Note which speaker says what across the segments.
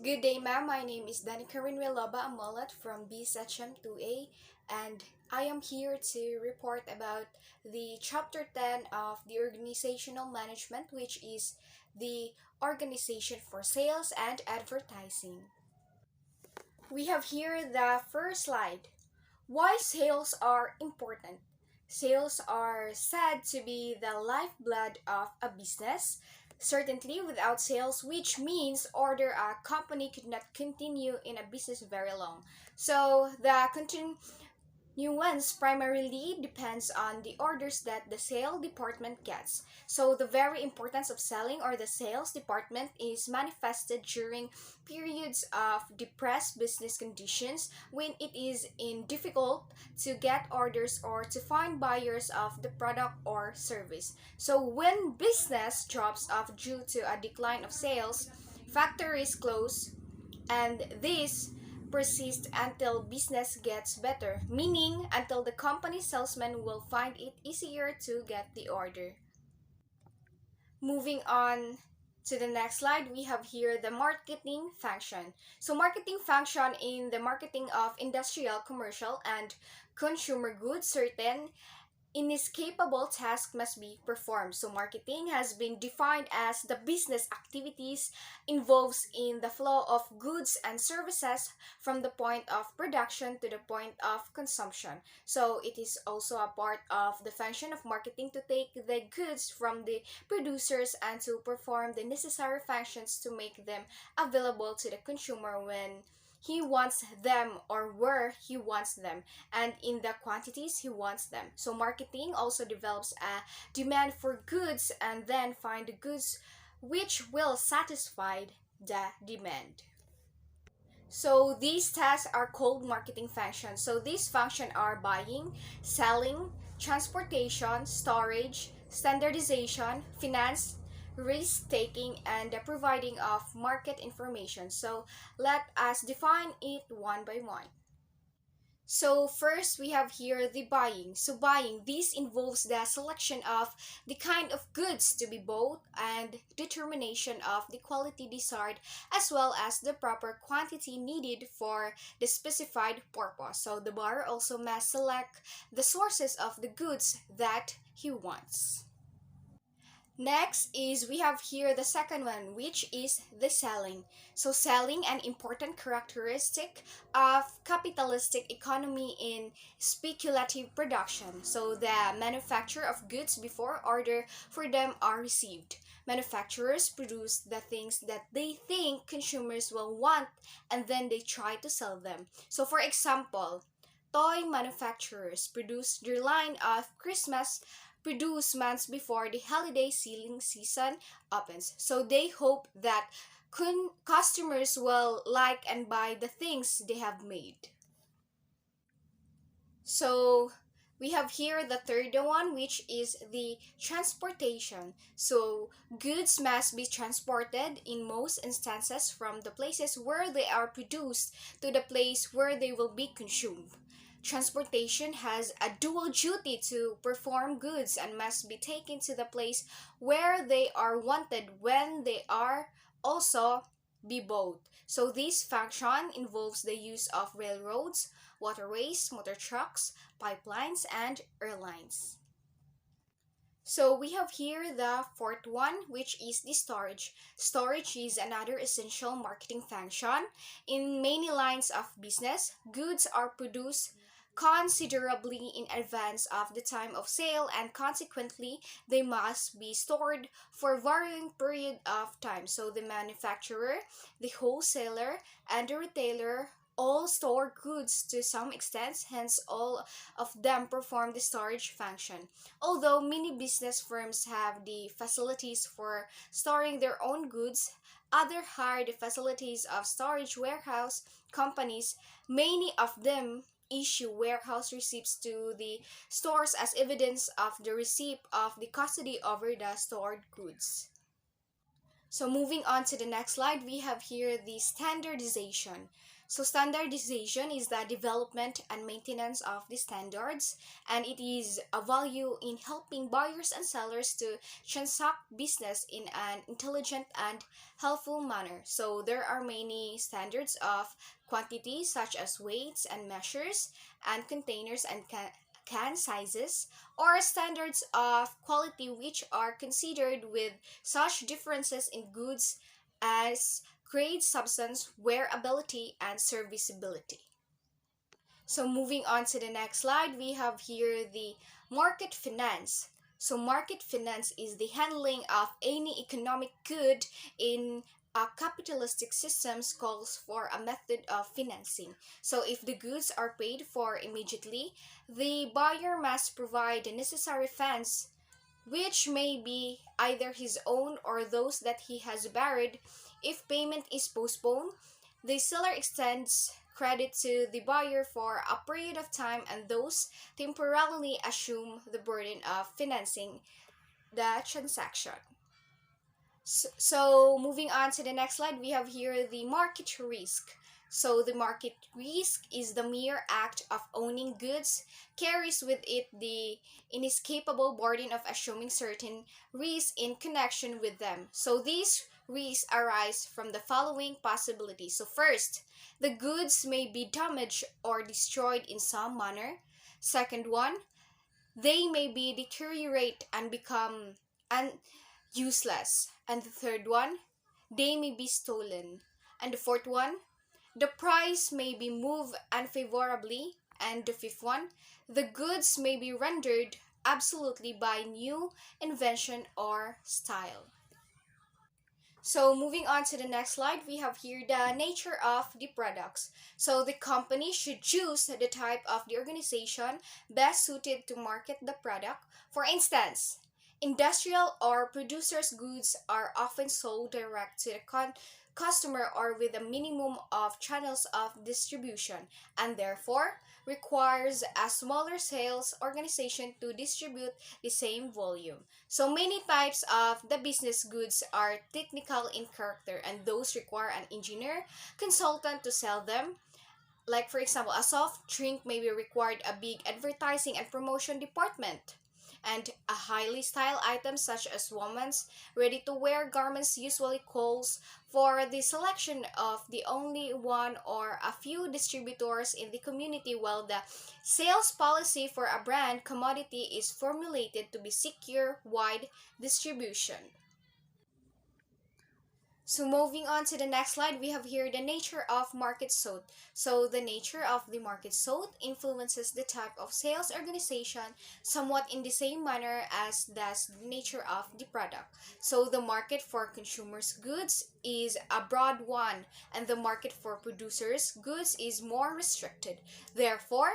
Speaker 1: Good day, ma'am. My name is Danica Amolat from Bshm 2A, and I am here to report about the Chapter 10 of the Organizational Management, which is the Organization for Sales and Advertising. We have here the first slide. Why sales are important. Sales are said to be the lifeblood of a business. Certainly, without sales, which means order a company could not continue in a business very long. So the nuance primarily depends on the orders that the sale department gets. So the very importance of selling or the sales department is manifested during periods of depressed business conditions when it is in difficult to get orders or to find buyers of the product or service. So when business drops off due to a decline of sales, factories close, and this persist until business gets better, meaning until the company salesman will find it easier to get the order. Moving on to the next slide, we have here the marketing function. So marketing function in the marketing of industrial, commercial, and consumer goods, certain inescapable task must be performed. So marketing has been defined as the business activities involves in the flow of goods and services from the point of production to the point of consumption. So it is also a part of the function of marketing to take the goods from the producers and to perform the necessary functions to make them available to the consumer when he wants them or where he wants them and in the quantities he wants them. So marketing also develops a demand for goods and then find the goods which will satisfy the demand. So these tasks are called marketing functions. So these functions are buying, selling, transportation, storage, standardization, finance, risk taking, and the providing of market information. So let us define it one by one. So first we have here the buying. So buying, this involves the selection of the kind of goods to be bought and determination of the quality desired as well as the proper quantity needed for the specified purpose. So the buyer also must select the sources of the goods that he wants. Next is we have here the second one, which is the selling. So selling, an important characteristic of capitalistic economy in speculative production. So the manufacture of goods before order for them are received. Manufacturers produce the things that they think consumers will want and then they try to sell them. So for example, toy manufacturers produce their line of Christmas produced months before the holiday selling season opens. So they hope that customers will like and buy the things they have made. So we have here the third one, which is the transportation. So goods must be transported in most instances from the places where they are produced to the place where they will be consumed. Transportation has a dual duty to perform goods and must be taken to the place where they are wanted when they are also be bought. So this function involves the use of railroads, waterways, motor trucks, pipelines, and airlines. So we have here the fourth one, which is the storage. Storage is another essential marketing function. In many lines of business, goods are produced considerably in advance of the time of sale and consequently they must be stored for varying period of time. So the manufacturer, the wholesaler, and the retailer all store goods to some extent, hence all of them perform the storage function. Although many business firms have the facilities for storing their own goods, other hire the facilities of storage warehouse companies. Many of them issue warehouse receipts to the stores as evidence of the receipt of the custody over the stored goods. So moving on to the next slide, we have here the standardization. So standardization is the development and maintenance of the standards, and it is a value in helping buyers and sellers to transact business in an intelligent and helpful manner. So there are many standards of quantity such as weights and measures and containers and can sizes, or standards of quality which are considered with such differences in goods as grade, substance, wearability, and serviceability. So moving on to the next slide, we have here the market finance. So market finance is the handling of any economic good in a capitalistic systems calls for a method of financing. So if the goods are paid for immediately, the buyer must provide the necessary funds, which may be either his own or those that he has borrowed. If payment is postponed, the seller extends credit to the buyer for a period of time, and those temporarily assume the burden of financing the transaction. So moving on to the next slide, we have here the market risk. So the market risk is the mere act of owning goods, carries with it the inescapable burden of assuming certain risks in connection with them. So these risks arise from the following possibilities. So first, the goods may be damaged or destroyed in some manner. Second one, they may be deteriorate and become useless. And the third one, they may be stolen. And the fourth one, the price may be moved unfavorably. And the fifth one, the goods may be rendered absolutely by new invention or style. So moving on to the next slide, we have here the nature of the products. So the company should choose the type of the organization best suited to market the product. For instance, industrial or producers' goods are often sold direct to the customer or with a minimum of channels of distribution, and therefore requires a smaller sales organization to distribute the same volume. So many types of the business goods are technical in character, and those require an engineer consultant to sell them. Like for example, a soft drink may be required a big advertising and promotion department. And a highly styled item such as women's ready-to-wear garments usually calls for the selection of the only one or a few distributors in the community, while the sales policy for a brand commodity is formulated to be secure wide distribution. So moving on to the next slide, we have here the nature of market sold. So the nature of the market sold influences the type of sales organization somewhat in the same manner as does the nature of the product. So the market for consumers goods is a broad one, and the market for producers goods is more restricted. Therefore,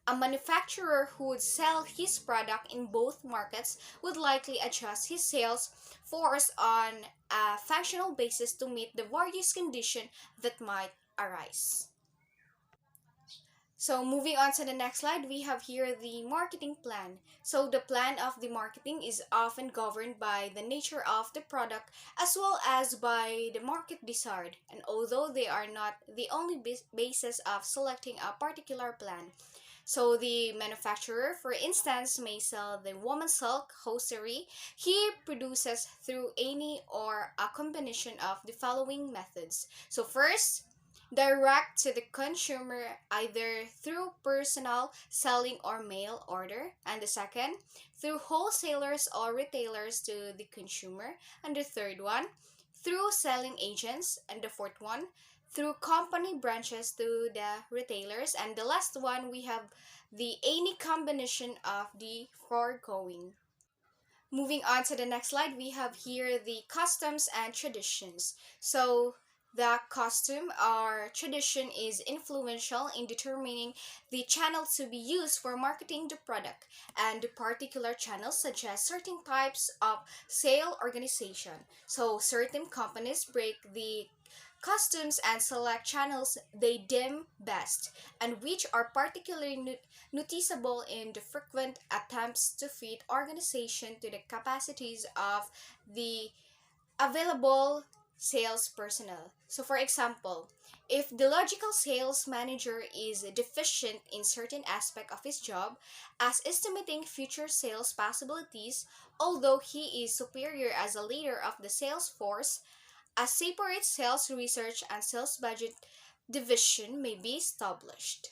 Speaker 1: a manufacturer who would sell his product in both markets would likely adjust his sales force on a functional basis to meet the various conditions that might arise. So moving on to the next slide, we have here the marketing plan. So the plan of the marketing is often governed by the nature of the product as well as by the market desired. And although they are not the only basis of selecting a particular plan, so the manufacturer, for instance, may sell the woman's silk hosiery he produces through any or a combination of the following methods. So first, direct to the consumer either through personal selling or mail order. And the second, through wholesalers or retailers to the consumer. And the third one, through selling agents. And the fourth one, through company branches to the retailers. And the last one, we have the any combination of the foregoing. Moving on to the next slide, we have here the customs and traditions. So the custom or tradition is influential in determining the channel to be used for marketing the product, and the particular channels such as certain types of sale organization. So certain companies break the customs and select channels they deem best, and which are particularly noticeable in the frequent attempts to fit organization to the capacities of the available sales personnel. So, for example, if the logical sales manager is deficient in certain aspect of his job, as estimating future sales possibilities, although he is superior as a leader of the sales force, a separate sales research and sales budget division may be established.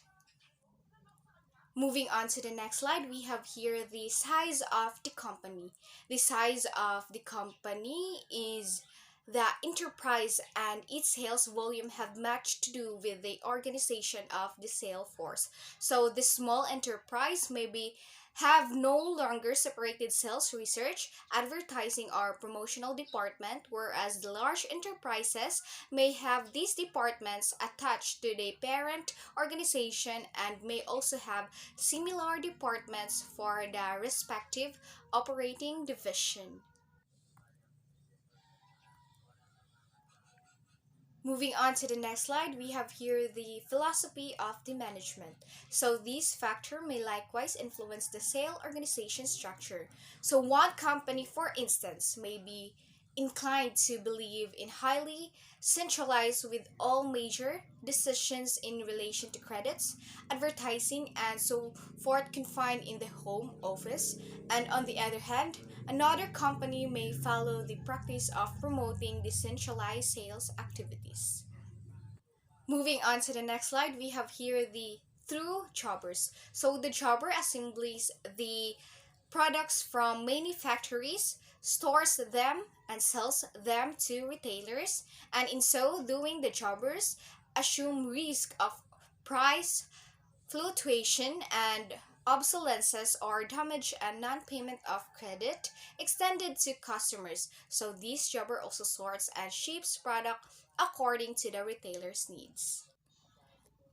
Speaker 1: Moving on to the next slide, we have here the size of the company. The size of the company is the enterprise, and its sales volume have much to do with the organization of the sales force. So the small enterprise may be have no longer separated sales research, advertising or promotional department, whereas the large enterprises may have these departments attached to the parent organization and may also have similar departments for the respective operating division. Moving on to the next slide, we have here the philosophy of the management. So these factors may likewise influence the sale organization structure. So one company, for instance, may be inclined to believe in highly centralized with all major decisions in relation to credits, advertising, and so forth confined in the home office. And on the other hand, another company may follow the practice of promoting decentralized sales activities. Moving on to the next slide, we have here the through jobbers. So the jobber assemblies the products from many factories, stores them, and sells them to retailers. And in so doing, the jobbers assume risk of price fluctuation and obsolescence or damage and non-payment of credit extended to customers. So this jobber also sorts and ships product according to the retailer's needs.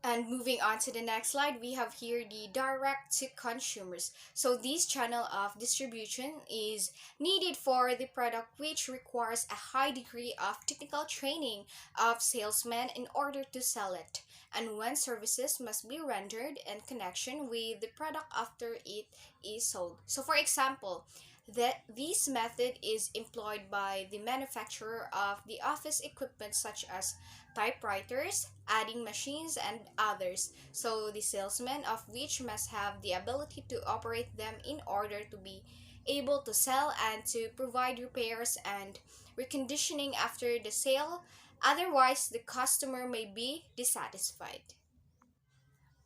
Speaker 1: And moving on to the next slide, we have here the direct to consumers. So this channel of distribution is needed for the product which requires a high degree of technical training of salesmen in order to sell it. And when services must be rendered in connection with the product after it is sold. So for example, that this method is employed by the manufacturer of the office equipment such as typewriters, adding machines, and others. So the salesman of which must have the ability to operate them in order to be able to sell and to provide repairs and reconditioning after the sale. Otherwise, the customer may be dissatisfied.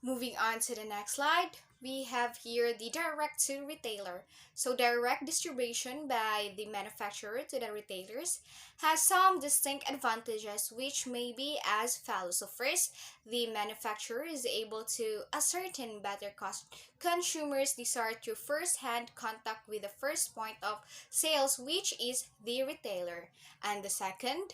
Speaker 1: Moving on to the next slide, we have here the direct to retailer. So direct distribution by the manufacturer to the retailers has some distinct advantages which may be as follows. So first, the manufacturer is able to ascertain better cost consumers desire through first-hand contact with the first point of sales, which is the retailer. And the second,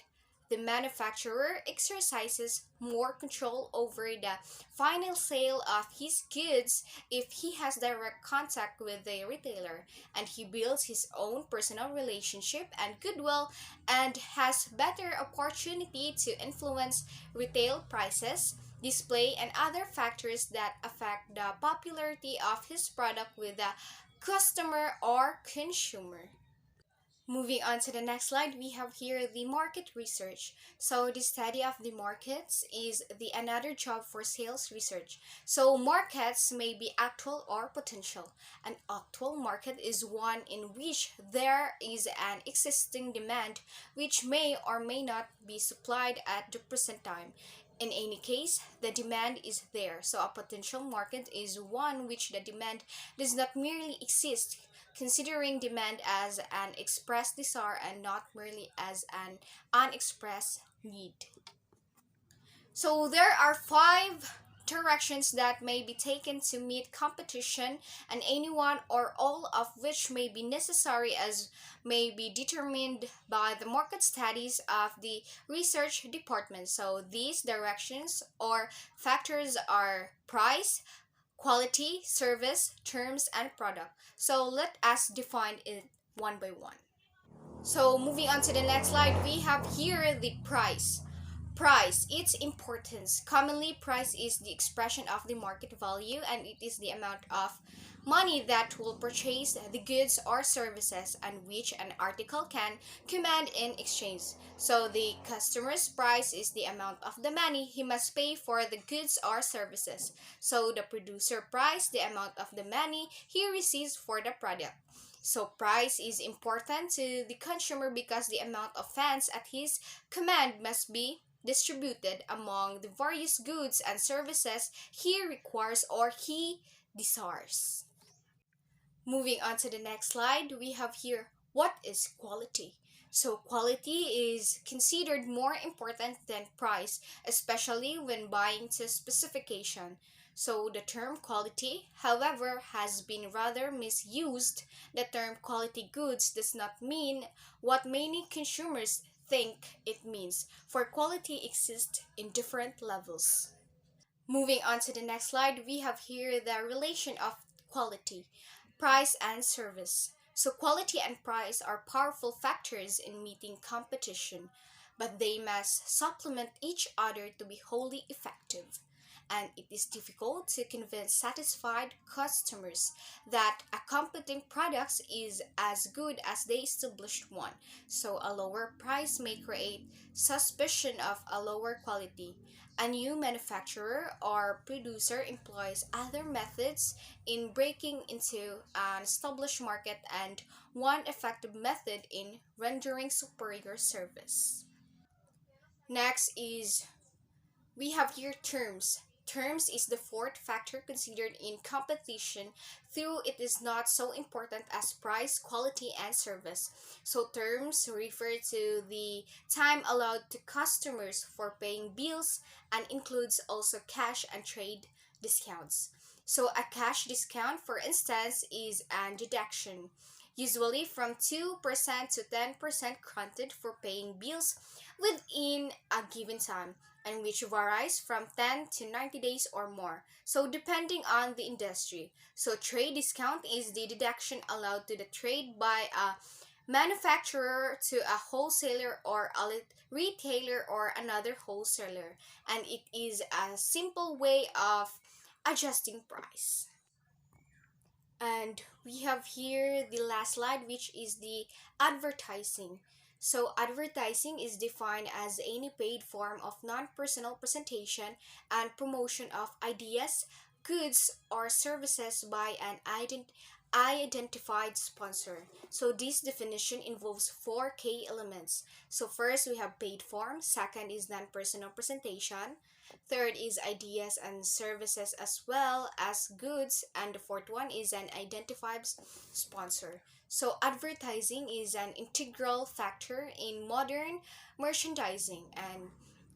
Speaker 1: the manufacturer exercises more control over the final sale of his goods if he has direct contact with the retailer, and he builds his own personal relationship and goodwill and has better opportunity to influence retail prices, display, and other factors that affect the popularity of his product with the customer or consumer. Moving on to the next slide, we have here the market research. So the study of the markets is the another job for sales research. So markets may be actual or potential. An actual market is one in which there is an existing demand which may or may not be supplied at the present time. In any case, the demand is there. So a potential market is one which the demand does not merely exist, considering demand as an expressed desire and not merely as an unexpressed need. So there are five directions that may be taken to meet competition, and any one or all of which may be necessary as may be determined by the market studies of the research department. So these directions or factors are price, quality, service, terms, and product. So let us define it one by one. So moving on to the next slide, we have here the price. Price, its importance. Commonly, price is the expression of the market value, and it is the amount of money that will purchase the goods or services and which an article can command in exchange. So the customer's price is the amount of the money he must pay for the goods or services. So the producer price, the amount of the money he receives for the product. So price is important to the consumer because the amount of funds at his command must be distributed among the various goods and services he requires or he desires. Moving on to the next slide, we have here what is quality. So, quality is considered more important than price, especially when buying to specification. So, the term quality, however, has been rather misused. The term quality goods does not mean what many consumers think it means, for quality exists in different levels. Moving on to the next slide, we have here the relation of quality, price, and service. So, quality and price are powerful factors in meeting competition, but they must supplement each other to be wholly effective. And it is difficult to convince satisfied customers that a competing product is as good as the established one. So, a lower price may create suspicion of a lower quality. A new manufacturer or producer employs other methods in breaking into an established market and one effective method in rendering superior service. Next is we have here terms. Terms is the fourth factor considered in competition, though it is not so important as price, quality, and service. So, terms refer to the time allowed to customers for paying bills and includes also cash and trade discounts. So, a cash discount, for instance, is an deduction, usually from 2% to 10% granted for paying bills within a given time, and which varies from 10 to 90 days or more. So depending on the industry. So trade discount is the deduction allowed to the trade by a manufacturer to a wholesaler or a retailer or another wholesaler, and it is a simple way of adjusting price. And we have here the last slide, which is the advertising. So, advertising is defined as any paid form of non personal presentation and promotion of ideas, goods, or services by an identified sponsor. So, this definition involves four key elements. So, first we have paid form, second is non personal presentation, third is ideas and services as well as goods, and the fourth one is an identified sponsor. So advertising is an integral factor in modern merchandising, and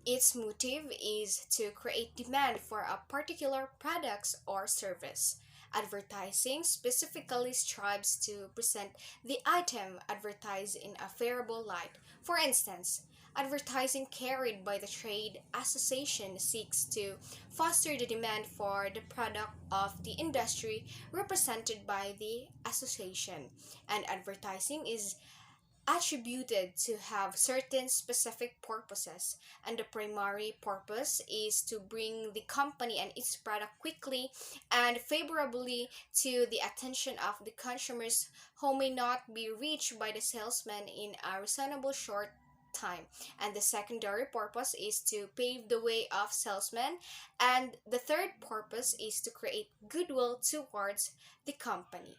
Speaker 1: its motive is to create demand for a particular product or service. Advertising specifically strives to present the item advertised in a favorable light. For instance, advertising carried by the trade association seeks to foster the demand for the product of the industry represented by the association. And advertising is attributed to have certain specific purposes, and the primary purpose is to bring the company and its product quickly and favorably to the attention of the consumers who may not be reached by the salesman in a reasonable short time. And the secondary purpose is to pave the way of salesmen, and the third purpose is to create goodwill towards the company.